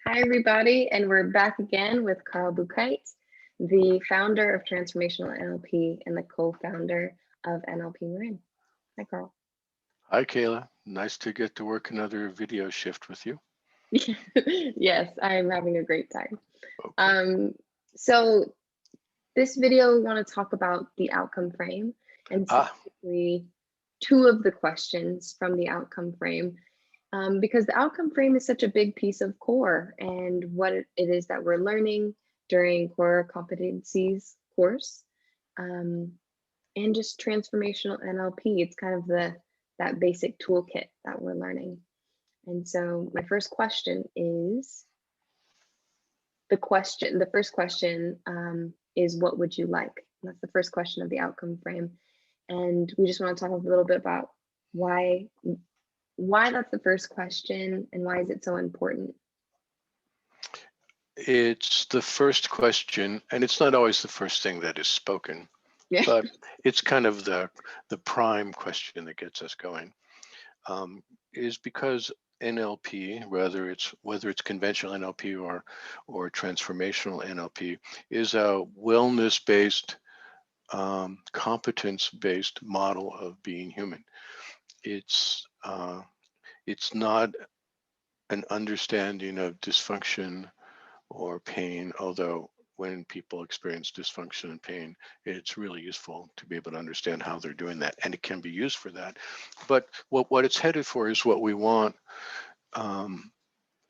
Hi, everybody, and we're back again with Carl Buchheit, the founder of Transformational NLP and the co-founder of NLP Marin. Hi, Carl. Hi, Kayla. Nice to get to work another video shift with you. Yes, I'm having a great time. Okay. So this video, we want to talk about the outcome frame and specifically two of the questions from the outcome frame. Because the outcome frame is such a big piece of core and what it is that we're learning during core competencies course, and just transformational NLP. It's kind of that basic toolkit that we're learning. And so my first question is the first question is, what would you like? And that's the first question of the outcome frame. And we just want to talk a little bit about why that's the first question and why is it so important? It's the first question, and it's not always the first thing that is spoken, but it's kind of the prime question that gets us going. Is because NLP, whether it's conventional NLP or transformational NLP, is a wellness-based, competence-based model of being human. It's not an understanding of dysfunction or pain, although when people experience dysfunction and pain, it's really useful to be able to understand how they're doing that, and it can be used for that. But what it's headed for is what we want, and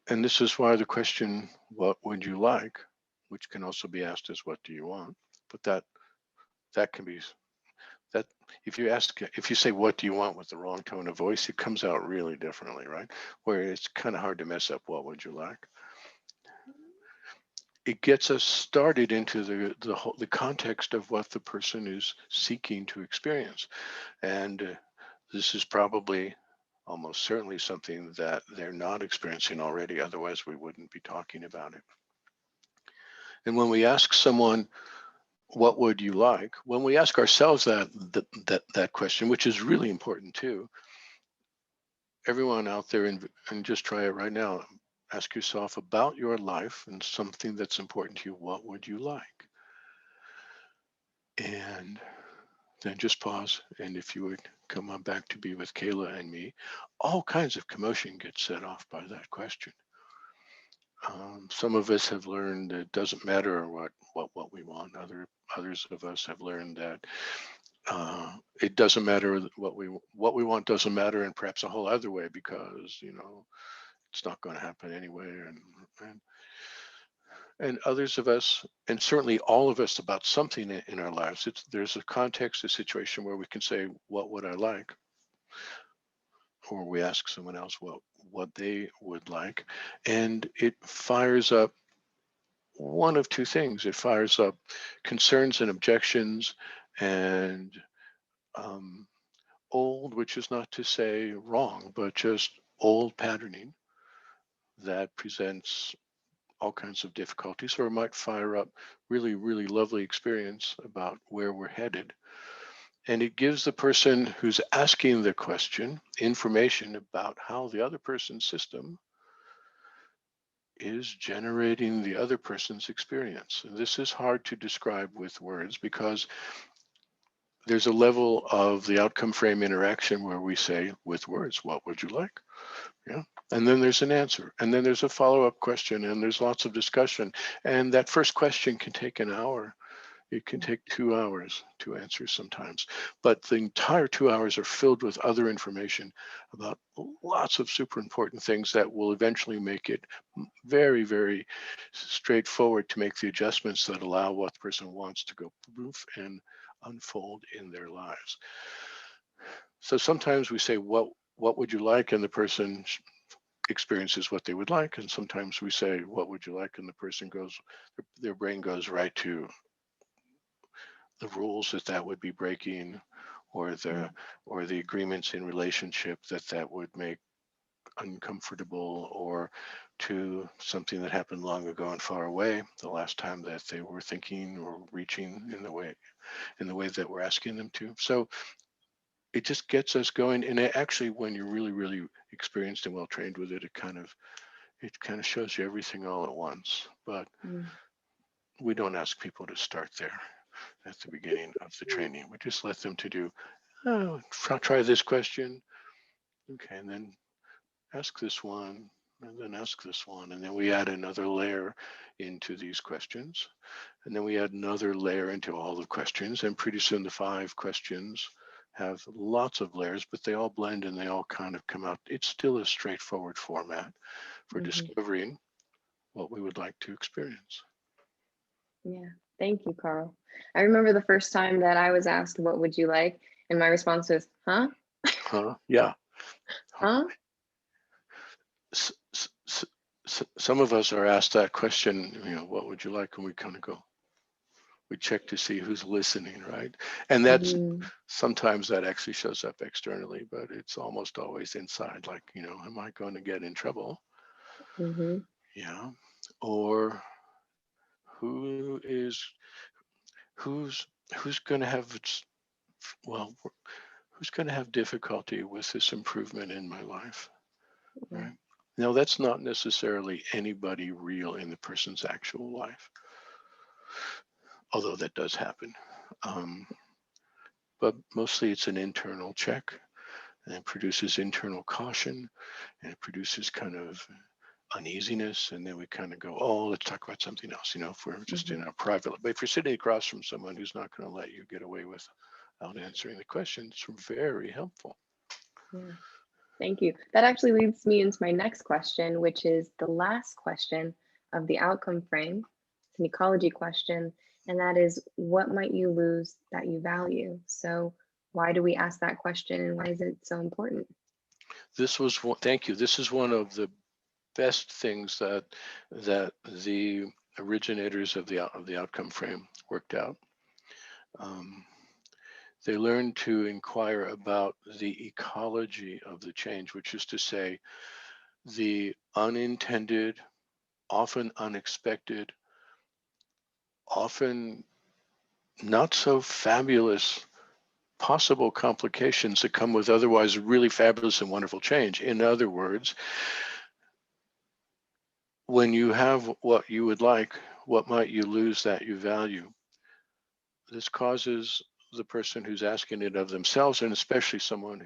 this is why the question, what would you like, which can also be asked as what do you want, but that can be that if you say what do you want with the wrong tone of voice, it comes out really differently, right? Where it's kind of hard to mess up what would you like. It gets us started into the context of what the person is seeking to experience, and this is probably almost certainly something that they're not experiencing already, otherwise we wouldn't be talking about it. And when we ask someone, what would you like? When we ask ourselves that question, which is really important too, everyone out there, and just try it right now. Ask yourself about your life and something that's important to you. What would you like? And then just pause. And if you would come on back to be with Kayla and me, all kinds of commotion gets set off by that question. Some of us have learned that it doesn't matter what we want. Others of us have learned that it doesn't matter what we want doesn't matter, and perhaps a whole other way, because it's not going to happen anyway. And others of us, and certainly all of us, about something in our lives, there's a context, a situation where we can say, what would I like? Or we ask someone else what they would like, and it fires up one of two things. It fires up concerns and objections and old, which is not to say wrong, but just old patterning that presents all kinds of difficulties, or it might fire up really, really lovely experience about where we're headed. And it gives the person who's asking the question information about how the other person's system is generating the other person's experience. And this is hard to describe with words, because there's a level of the outcome frame interaction where we say with words, what would you like? Yeah. And then there's an answer, and then there's a follow-up question, and there's lots of discussion. And that first question can take an hour. It can take 2 hours to answer sometimes, but the entire 2 hours are filled with other information about lots of super important things that will eventually make it very, very straightforward to make the adjustments that allow what the person wants to go poof and unfold in their lives. So sometimes we say, what would you like? And the person experiences what they would like. And sometimes we say, what would you like? And the person goes, their brain goes right to the rules that would be breaking, or the agreements in relationship that would make uncomfortable, or to something that happened long ago and far away, the last time that they were thinking or reaching in the way that we're asking them to. So it just gets us going. And it actually, when you're really, really experienced and well trained with it, it kind of shows you everything all at once. But we don't ask people to start there at the beginning of the training. We just let them to do, oh, try this question. Okay, and then ask this one, and then ask this one. And then we add another layer into these questions. And then we add another layer into all the questions. And pretty soon the 5 questions have lots of layers, but they all blend and they all kind of come out. It's still a straightforward format for discovering what we would like to experience. Yeah, thank you, Carl. I remember the first time that I was asked, what would you like? And my response was, huh? Yeah. Huh? Some of us are asked that question, what would you like? And we kind of go, we check to see who's listening, right? And that's sometimes that actually shows up externally, but it's almost always inside, like, am I going to get in trouble? Yeah. Or who's going to have who's going to have difficulty with this improvement in my life, right? Now, that's not necessarily anybody real in the person's actual life, although that does happen. But mostly it's an internal check, and it produces internal caution, and it produces kind of uneasiness, and then we kind of go, oh, let's talk about something else, if we're just in our private. But if you're sitting across from someone who's not going to let you get away without answering the question, it's very helpful. Yeah. Thank you. That actually leads me into my next question, which is the last question of the outcome frame. It's an ecology question, and that is, what might you lose that you value? So why do we ask that question, and why is it so important? Thank you. This is one of the best things that the originators of the outcome frame worked out. They learned to inquire about the ecology of the change, which is to say, the unintended, often unexpected, often not so fabulous possible complications that come with otherwise really fabulous and wonderful change. In other words, when you have what you would like, what might you lose that you value? This causes the person who's asking it of themselves, and especially someone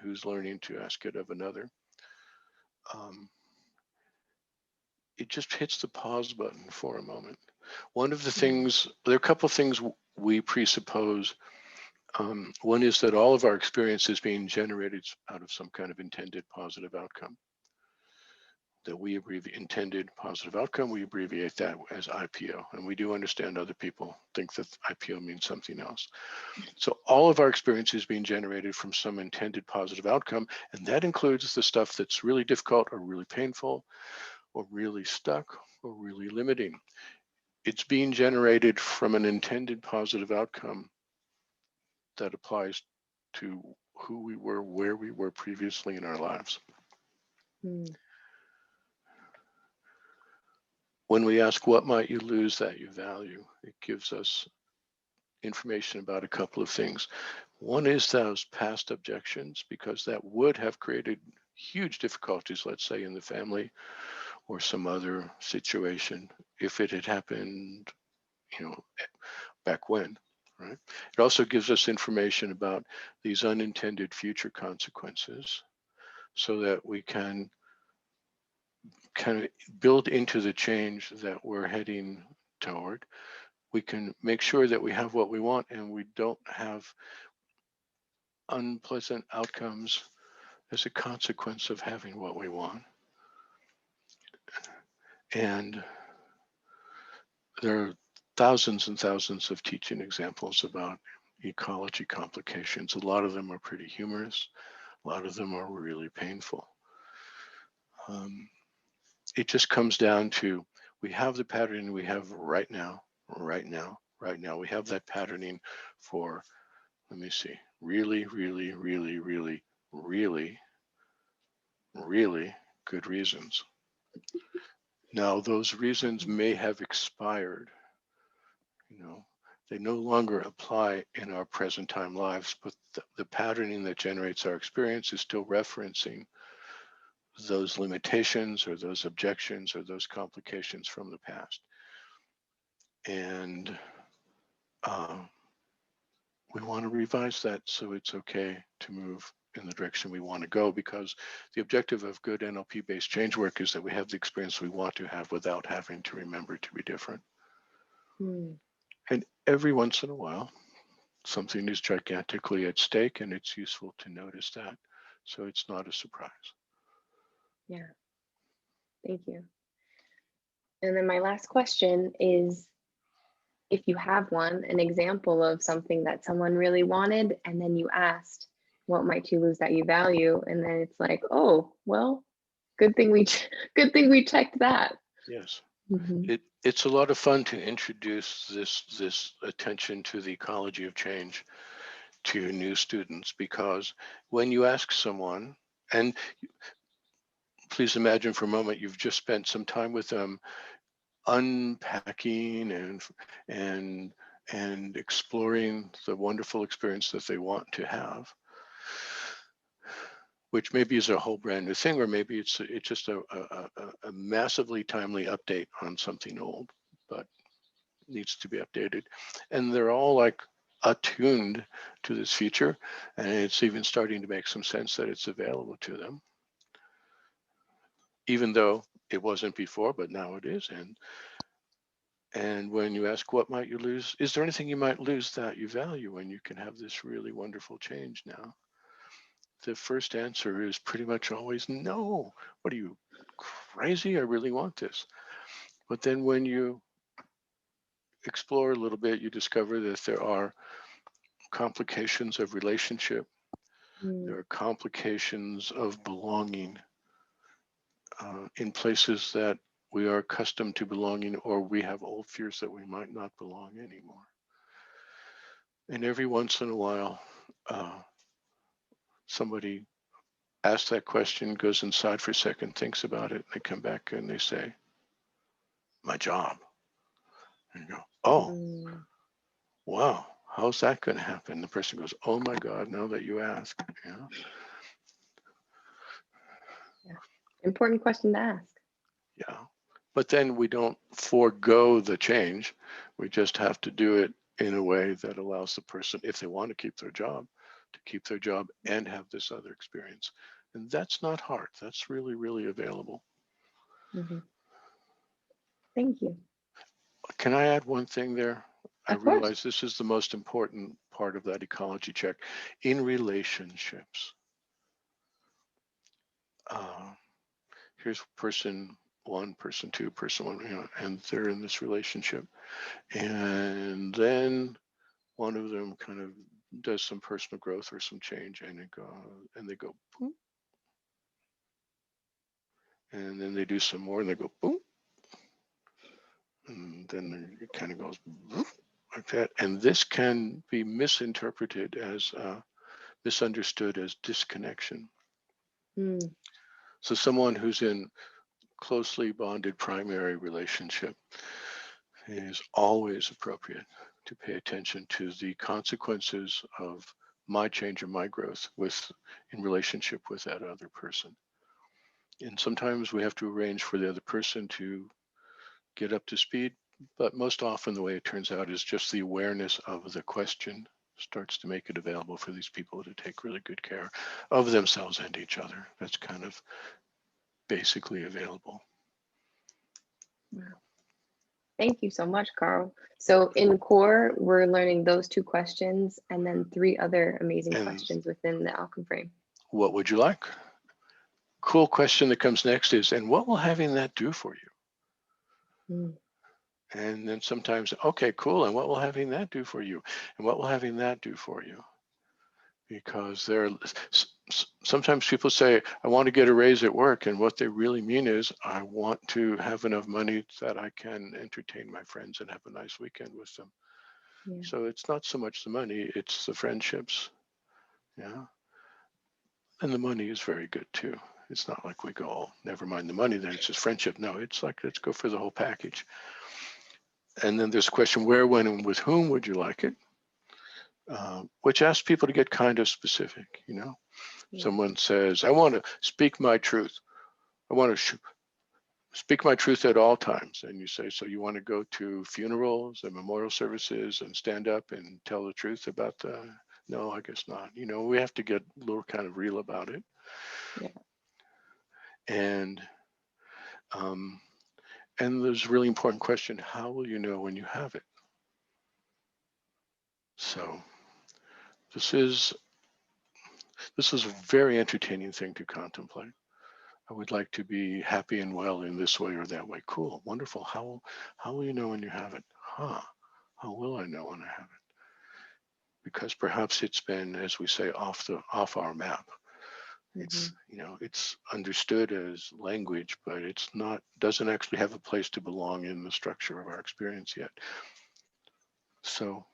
who's learning to ask it of another, it just hits the pause button for a moment. One of the things, there are a couple of things we presuppose. One is that all of our experience is being generated out of some kind of intended positive outcome. That we abbreviate intended positive outcome, we abbreviate that as IPO. And we do understand other people think that IPO means something else. So all of our experience is being generated from some intended positive outcome. And that includes the stuff that's really difficult or really painful or really stuck or really limiting. It's being generated from an intended positive outcome that applies to who we were, where we were previously in our lives. When we ask, what might you lose that you value? It gives us information about a couple of things. One is those past objections, because that would have created huge difficulties, let's say in the family or some other situation, if it had happened, back when, right? It also gives us information about these unintended future consequences so that we can kind of build into the change that we're heading toward. We can make sure that we have what we want and we don't have unpleasant outcomes as a consequence of having what we want. And there are thousands and thousands of teaching examples about ecology complications. A lot of them are pretty humorous. A lot of them are really painful. It just comes down to, we have the patterning we have right now. We have that patterning for, let me see, really, really, really, really, really, really good reasons. Now, those reasons may have expired. They no longer apply in our present time lives, but the patterning that generates our experience is still referencing those limitations or those objections or those complications from the past. And we want to revise that so it's okay to move in the direction we want to go, because the objective of good NLP-based change work is that we have the experience we want to have without having to remember to be different. And every once in a while, something is gigantically at stake, and it's useful to notice that, so it's not a surprise. Yeah, thank you. And then my last question is, if you have one, an example of something that someone really wanted, and then you asked, what might you lose that you value? And then it's like, oh, well, good thing we checked that. Yes. It's a lot of fun to introduce this attention to the ecology of change to new students, because when you ask someone, and please imagine for a moment you've just spent some time with them unpacking and exploring the wonderful experience that they want to have, which maybe is a whole brand new thing, or maybe it's just a massively timely update on something old, but needs to be updated. And they're all like attuned to this feature, and it's even starting to make some sense that it's available to them, even though it wasn't before, but now it is. And when you ask, what might you lose? Is there anything you might lose that you value when you can have this really wonderful change now? The first answer is pretty much always no. What are you, crazy? I really want this. But then when you explore a little bit, you discover that there are complications of relationship. There are complications of belonging in places that we are accustomed to belonging, or we have old fears that we might not belong anymore. And every once in a while, somebody asks that question, goes inside for a second, thinks about it, they come back and they say, my job. And you go, oh, wow, how's that going to happen? The person goes, oh my God, now that you ask. Yeah. Important question to ask. Yeah. But then we don't forego the change. We just have to do it in a way that allows the person, if they want to keep their job, to keep their job and have this other experience. And that's not hard. That's really, really available. Thank you. Can I add one thing there? I Of course. realize this is the most important part of that ecology check. In relationships, here's person one, person two, person one, you know, and they're in this relationship. And then one of them kind of does some personal growth or some change, and they go boom. And then they do some more and they go boom. And then it kind of goes boom, like that. And this can be misinterpreted as misunderstood as disconnection. So someone who's in closely bonded primary relationship is always appropriate to pay attention to the consequences of my change or my growth in relationship with that other person. And sometimes we have to arrange for the other person to get up to speed, but most often the way it turns out is just the awareness of the question starts to make it available for these people to take really good care of themselves and each other. That's kind of basically available. Wow. Thank you so much, Carl. So in core, we're learning those 2 questions and then 3 other amazing questions within the outcome frame. What would you like? Cool question that comes next is, and what will having that do for you? And then sometimes, okay, cool, and what will having that do for you? And what will having that do for you? Because sometimes people say, I want to get a raise at work, and what they really mean is, I want to have enough money that I can entertain my friends and have a nice weekend with them. Yeah. So it's not so much the money, it's the friendships. Yeah. And the money is very good too. It's not like we go, oh, never mind the money, then it's just friendship. No, it's like, let's go for the whole package. And then there's a question, where, when, and with whom would you like it? Which asks people to get kind of specific, you know. Yeah. Someone says, I want to speak my truth. I want to speak my truth at all times. And you say, so you want to go to funerals and memorial services and stand up and tell the truth about no, I guess not. You know, we have to get a little kind of real about it. Yeah. And there's a really important question: how will you know when you have it? So this is a very entertaining thing to contemplate. I would like to be happy and well in this way or that way. Cool, wonderful. How will you know when you have it? How will I know when I have it? Because perhaps it's been, as we say, off our map. It's, you know, it's understood as language, but it's not, doesn't actually have a place to belong in the structure of our experience yet. So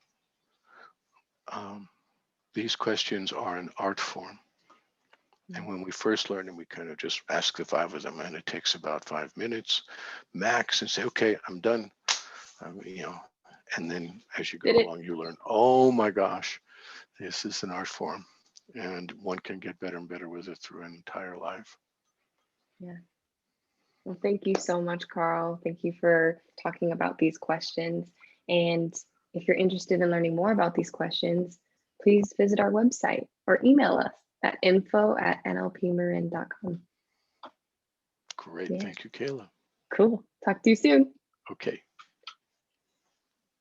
these questions are an art form. And when we first learn them, we kind of just ask the 5 of them, and it takes about 5 minutes max, and say, okay, I'm done. You know, and then as you go along, you learn, oh my gosh, this is an art form, and one can get better and better with it through an entire life. Yeah. Well, thank you so much, Carl. Thank you for talking about these questions. And if you're interested in learning more about these questions, please visit our website or email us at info@nlpmarin.com. Great. Yeah. Thank you, Kayla. Cool. Talk to you soon. Okay.